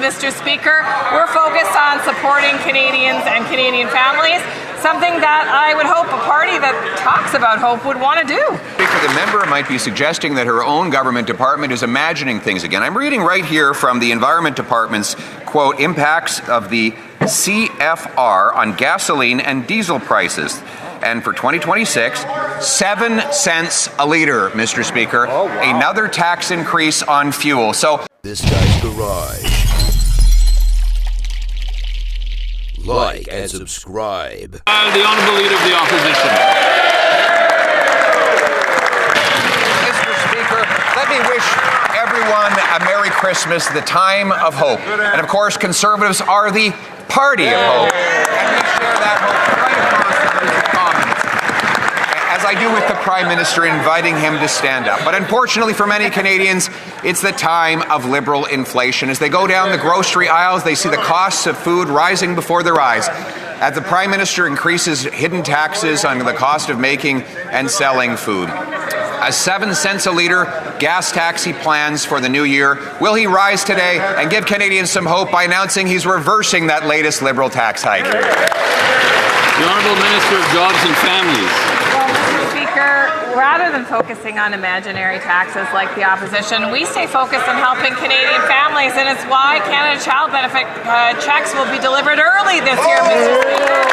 Mr. Speaker, we're focused on supporting Canadians and Canadian families, something that I would hope a party that talks about hope would want to do. Speaker, the member might be suggesting that her own government department is imagining things again. I'm reading right here from the Environment Department's, quote, impacts of the CFR on gasoline and diesel prices. And for 2026, 7 cents a litre, Mr. Speaker. Oh, wow. Another tax increase on fuel. So this guy's garage. Like and subscribe. The Honourable Leader of the Opposition. Mr. Speaker, let me wish everyone a Merry Christmas, the time of hope. And of course, Conservatives are the party of hope. And we share that hope right across the House of Commons. As I do with the Prime Minister, inviting him to stand up. But unfortunately for many Canadians, it's the time of Liberal inflation. As they go down the grocery aisles, they see the costs of food rising before their eyes. As the Prime Minister increases hidden taxes on the cost of making and selling food. A 7 cents a litre gas tax he plans for the new year. Will he rise today and give Canadians some hope by announcing he's reversing that latest Liberal tax hike? The Honourable Minister of Jobs and Families. Well, Mr. Speaker, rather than focusing on imaginary taxes like the opposition, we stay focused on helping Canadian families, and it's why Canada Child Benefit checks will be delivered early this year, Mr. Speaker.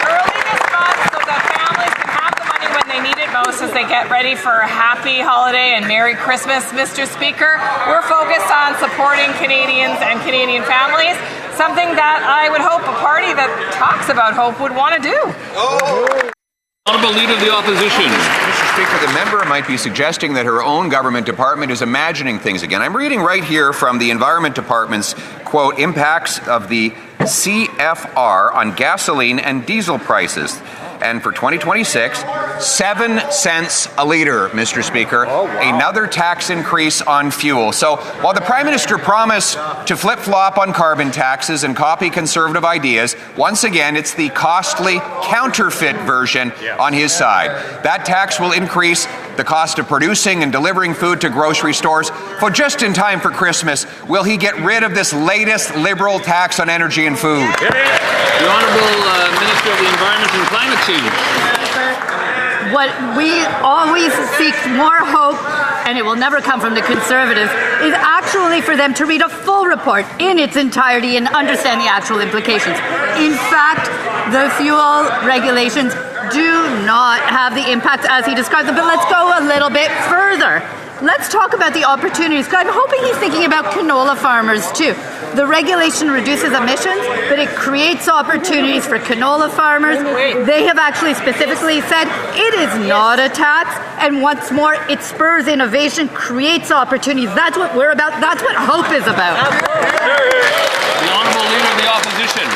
Early this month so that families can have the money when they need it most as they get ready for a happy holiday and Merry Christmas, Mr. Speaker. We're focused on supporting Canadians and Canadian families, something that I would hope a party that talks about hope would want to do. Honourable Leader of the Opposition. Mr. Speaker, the member might be suggesting that her own government department is imagining things again. I'm reading right here from the Environment Department's, quote, impacts of the CFR on gasoline and diesel prices. And for 2026, 7 cents a litre, Mr. Speaker. Oh, wow. Another tax increase on fuel. So while the Prime Minister promised to flip-flop on carbon taxes and copy Conservative ideas, once again, it's the costly counterfeit version on his side. That tax will increase the cost of producing and delivering food to grocery stores. For just in time for Christmas, will he get rid of this latest Liberal tax on energy and food? The Honourable Minister of the Environment and Climate Change. What we always seek more hope, and it will never come from the Conservatives, is actually for them to read a full report in its entirety and understand the actual implications. In fact, the fuel regulations do not have the impact as he described them, but let's go a little bit further. Let's talk about the opportunities. I'm hoping he's thinking about canola farmers too. The regulation reduces emissions, but it creates opportunities for canola farmers. They have actually specifically said it is not a tax, and once more, it spurs innovation, creates opportunities. That's what we're about. That's what hope is about. The Honourable Leader of the Opposition.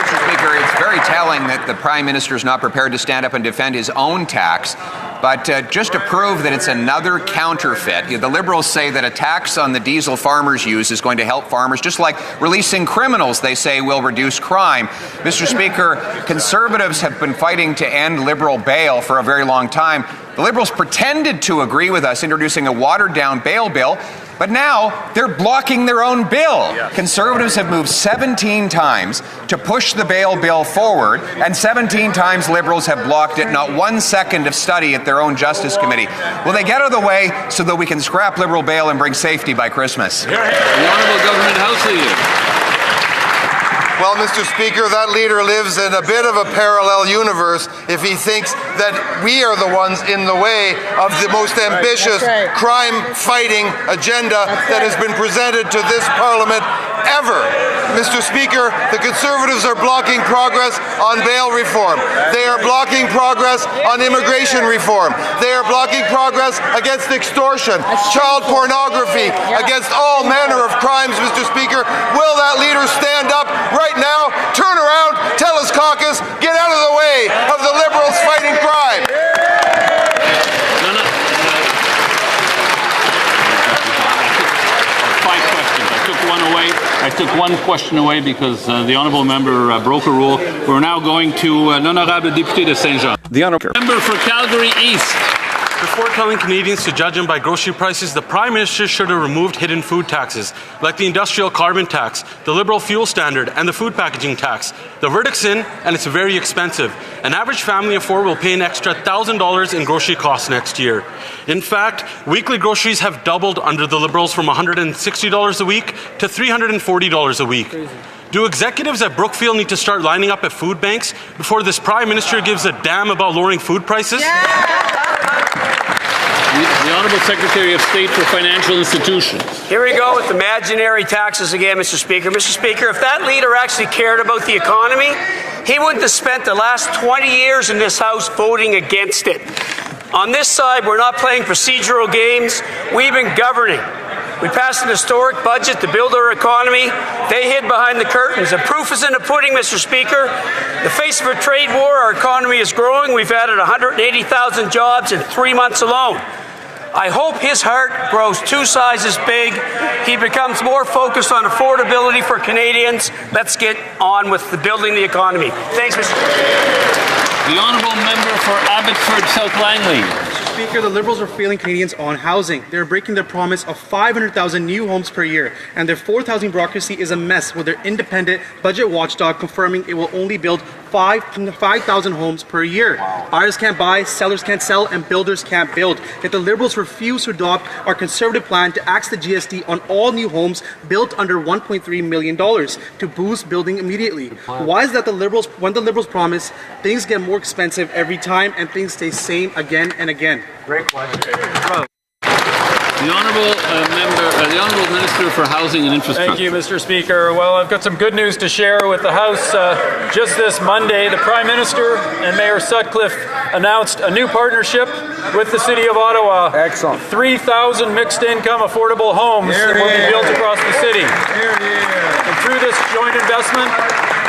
Mr. Speaker, it's very telling that the Prime Minister is not prepared to stand up and defend his own tax. But just to prove that it's another counterfeit, the Liberals say that a tax on the diesel farmers use is going to help farmers, just like releasing criminals, they say, will reduce crime. Mr. Speaker, Conservatives have been fighting to end Liberal bail for a very long time. The Liberals pretended to agree with us introducing a watered-down bail bill, but now they're blocking their own bill. Conservatives have moved 17 times to push the bail bill forward, and 17 times Liberals have blocked it, not 1 second of study at their own Justice Committee. Will they get out of the way so that we can scrap Liberal bail and bring safety by Christmas? The Honourable Government House Leader. Well, Mr. Speaker, that leader lives in a bit of a parallel universe if he thinks that we are the ones in the way of the most ambitious crime-fighting agenda that has been presented to this Parliament ever. Mr. Speaker, the Conservatives are blocking progress on bail reform. They are blocking progress on immigration reform. They are blocking progress against extortion, child pornography, against all manner of crimes, Mr. Speaker. Will that leader stand up right now, turn around, tell his caucus, get out of the way of the Liberals fighting crime? I took one question away because the Honourable Member broke a rule. We're now going to l'Honorable Député de Saint-Jean. The Honourable Member for Calgary East. Before telling Canadians to judge them by grocery prices, the Prime Minister should have removed hidden food taxes, like the industrial carbon tax, the Liberal fuel standard, and the food packaging tax. The verdict's in, and it's very expensive. An average family of four will pay an extra $1,000 in grocery costs next year. In fact, weekly groceries have doubled under the Liberals from $160 a week to $340 a week. Do executives at Brookfield need to start lining up at food banks before this Prime Minister gives a damn about lowering food prices? The Honourable Secretary of State for Financial Institutions. Here we go with imaginary taxes again, Mr. Speaker. Mr. Speaker, if that leader actually cared about the economy, he wouldn't have spent the last 20 years in this House voting against it. On this side, we're not playing procedural games. We've been governing. We passed an historic budget to build our economy. They hid behind the curtains. The proof is in the pudding, Mr. Speaker. In the face of a trade war, our economy is growing. We've added 180,000 jobs in 3 months alone. I hope his heart grows 2 sizes big. He becomes more focused on affordability for Canadians. Let's get on with building the economy. Thanks, Mr. The Honourable Member for Abbotsford South Langley. Mr. Speaker, the Liberals are failing Canadians on housing. They're breaking their promise of 500,000 new homes per year, and their 4,000 bureaucracy is a mess, with their independent budget watchdog confirming it will only build 5,000 homes per year. Wow. Buyers can't buy, sellers can't sell, and builders can't build. Yet the Liberals refuse to adopt our Conservative plan to axe the GST on all new homes built under $1.3 million to boost building immediately. Why is that when the Liberals promise, things get more expensive every time and things stay same again and again? Great question. The Honourable Honourable Minister for Housing and Infrastructure. Thank you, Mr. Speaker. Well, I've got some good news to share with the House. Just this Monday, the Prime Minister and Mayor Sutcliffe announced a new partnership with the City of Ottawa. Excellent. 3,000 mixed-income affordable homes will be built across the city. And through this joint investment,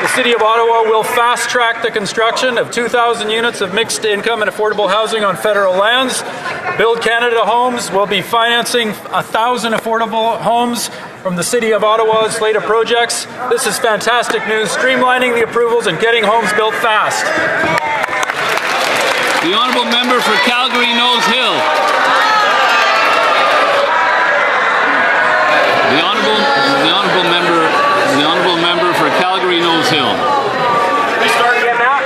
the City of Ottawa will fast-track the construction of 2,000 units of mixed-income and affordable housing on federal lands. Build Canada Homes will be financing 1,000 affordable homes from the City of Ottawa's slate of projects. This is fantastic news, streamlining the approvals and getting homes built fast. The Honourable Member for Calgary Nose Hill. The Honourable Member for Calgary Nose Hill.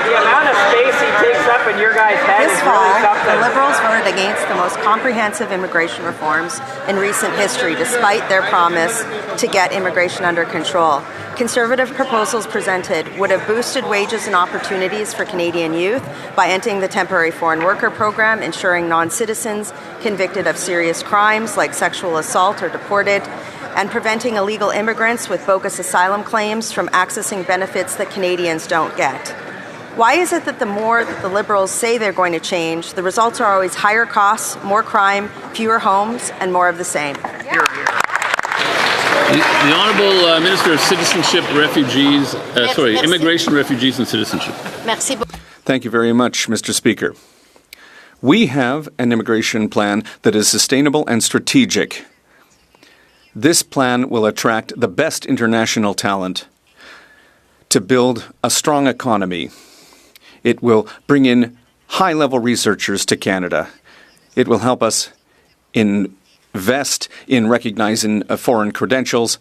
The amount of space he takes up in your guys' head This is fall, really something. the Liberals voted against the most comprehensive immigration reforms in recent history, despite their promise to get immigration under control. Conservative proposals presented would have boosted wages and opportunities for Canadian youth by ending the temporary foreign worker program, ensuring non-citizens convicted of serious crimes like sexual assault or deported, and preventing illegal immigrants with bogus asylum claims from accessing benefits that Canadians don't get. Why is it that the more that the Liberals say they're going to change, the results are always higher costs, more crime, fewer homes, and more of the same? The Honourable Minister of Citizenship, Refugees, Immigration, Refugees and Citizenship. Thank you very much, Mr. Speaker. We have an immigration plan that is sustainable and strategic. This plan will attract the best international talent to build a strong economy. It will bring in high-level researchers to Canada. It will help us invest in recognizing foreign credentials,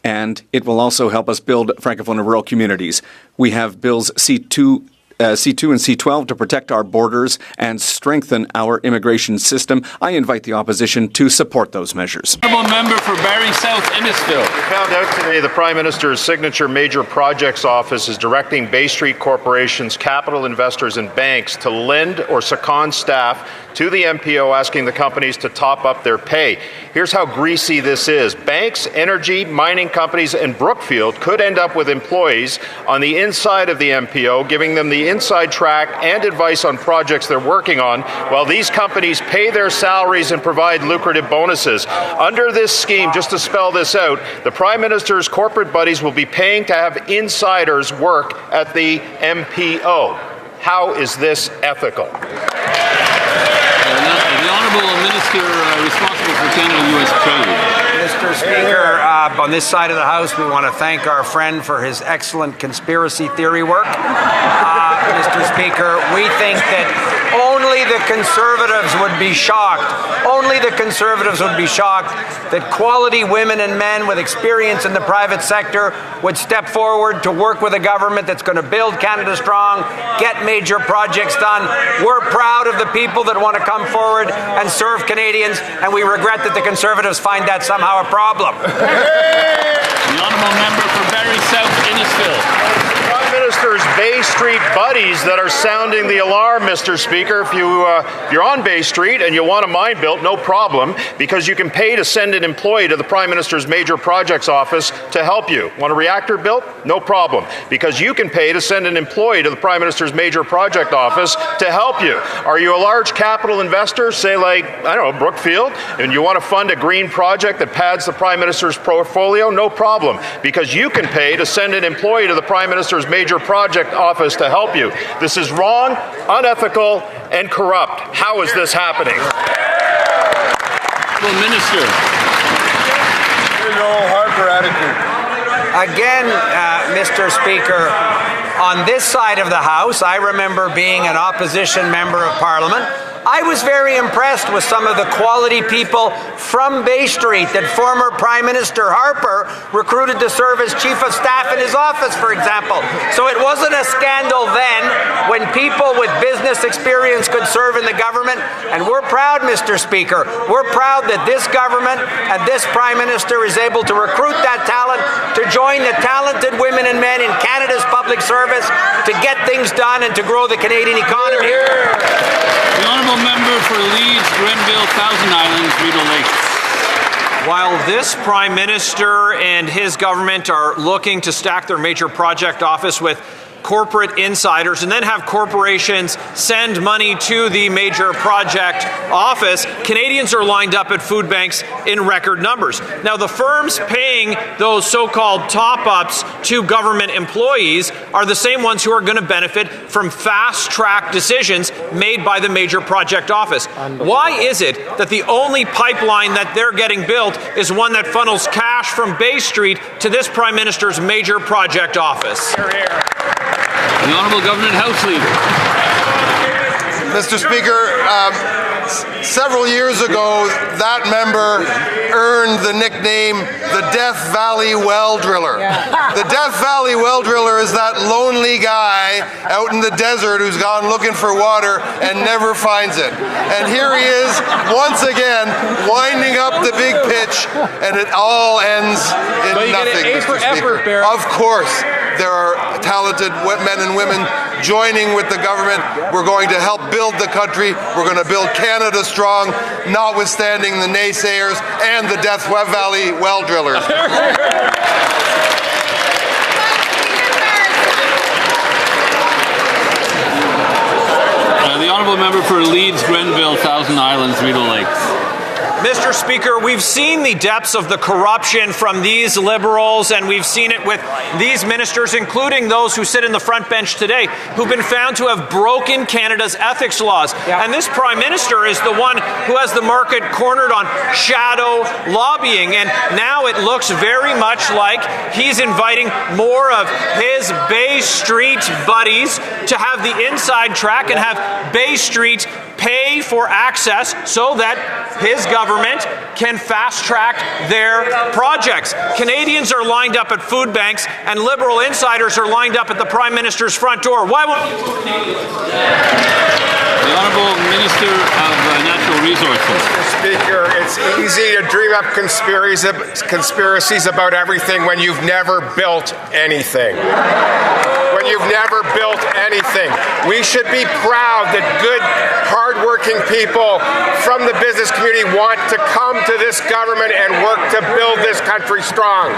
and it will also help us build Francophone and rural communities. We have bills C2 and C12 to protect our borders and strengthen our immigration system. I invite the opposition to support those measures. Honourable Member for Barrie South Innisfil. We found out today the Prime Minister's signature major projects office is directing Bay Street corporations, capital investors and banks to lend or second staff to the MPO, asking the companies to top up their pay. Here's how greasy this is. Banks, energy, mining companies, and Brookfield could end up with employees on the inside of the MPO, giving them the inside track and advice on projects they're working on, while these companies pay their salaries and provide lucrative bonuses. Under this scheme, just to spell this out, the Prime Minister's corporate buddies will be paying to have insiders work at the MPO. How is this ethical? The Honourable Minister responsible for Canada-US trade. Mr. Speaker. On this side of the House, we want to thank our friend for his excellent conspiracy theory work. Mr. Speaker, we think that only the Conservatives would be shocked. Only the Conservatives would be shocked that quality women and men with experience in the private sector would step forward to work with a government that's going to build Canada strong, get major projects done. We're proud of the people that want to come forward and serve Canadians, and we regret that the Conservatives find that somehow a problem. The honourable member for Barrie South Innisfil. Prime Minister's Bay Street buddies that are sounding the alarm, Mr. Speaker. If you're on Bay Street and you want a mine built, no problem, because you can pay to send an employee to the Prime Minister's Major Projects Office to help you. Want a reactor built? No problem, because you can pay to send an employee to the Prime Minister's Major Project Office to help you. Are you a large capital investor, say like, I don't know, Brookfield, and you want to fund a green project that pads the Prime Minister's portfolio? No problem, because you can pay to send an employee to the Prime Minister's Major Project Office to help you. This is wrong, unethical, and corrupt. How is this happening? Minister. There's no Harper attitude. Again, Mr. Speaker, on this side of the House, I remember being an opposition member of Parliament. I was very impressed with some of the quality people from Bay Street that former Prime Minister Harper recruited to serve as Chief of Staff in his office, for example. So it wasn't a scandal then when people with business experience could serve in the government. And we're proud, Mr. Speaker, we're proud that this government and this Prime Minister is able to recruit that talent to join the talented women and men in Canada's public service to get things done and to grow the Canadian economy. The honourable member for Leeds, Grenville, Thousand Islands, Rideau Lakes. While this Prime Minister and his government are looking to stack their major project office with corporate insiders and then have corporations send money to the major project office, Canadians are lined up at food banks in record numbers. Now, the firms paying those so-called top-ups to government employees are the same ones who are going to benefit from fast-track decisions made by the major project office. Why is it that the only pipeline that they're getting built is one that funnels cash from Bay Street to this Prime Minister's major project office? The Honourable Government House Leader. Mr. Speaker, several years ago, that member earned the nickname the Death Valley Well Driller. The Death Valley Well Driller is that lonely guy out in the desert who's gone looking for water and never finds it. And here he is, once again, winding up the big pitch, and it all ends in nothing, Mr. Speaker. Of course, there are talented men and women joining with the government. We're going to help build the country. We're going to build Canada strong, notwithstanding the naysayers and the Death Valley well drillers. The honourable member for Leeds, Grenville, Thousand Islands, Rideau Lakes. Mr. Speaker, we've seen the depths of the corruption from these Liberals, and we've seen it with these ministers, including those who sit in the front bench today, who've been found to have broken Canada's ethics laws. And this Prime Minister is the one who has the market cornered on shadow lobbying, and now it looks very much like he's inviting more of his Bay Street buddies to have the inside track and have Bay Street pay for access so that his government can fast-track their projects. Canadians are lined up at food banks, and Liberal insiders are lined up at the Prime Minister's front door. Why won't The Honourable Minister of Natural Resources. Mr. Speaker, it's easy to dream up conspiracies about everything when you've never built anything. When you've never built anything. We should be proud that good, hard-working people from the business community want to come to this government and work to build this country strong.